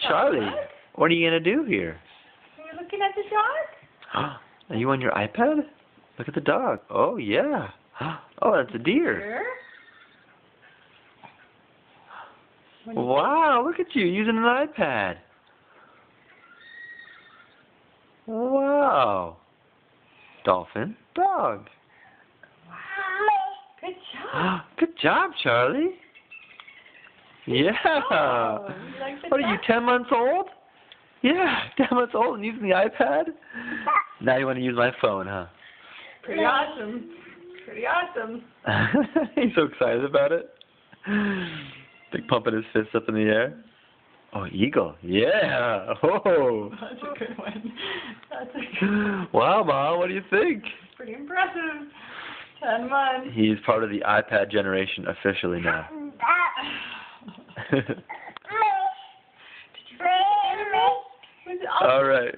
Charlie, what are you going to do here? Are you looking at the dog? Are you on your iPad? Look at the dog. Oh, yeah. Oh, that's a deer. Wow, look at you using an iPad. Wow. Dolphin, dog. Wow. Good job. Good job, Charlie. Yeah. Oh, you like the What are you, 10 months old? Yeah, 10 months old and using the iPad? Now you want to use my phone, huh? Pretty awesome. Pretty awesome. He's so excited about it. Big pumping his fists up in the air. Oh, eagle. Yeah. Oh. That's a good one. That's a good one. Wow, Mom, what do you think? Pretty impressive. 10 months. He's part of the iPad generation officially now. Did you see the anime? Was it awesome? All right.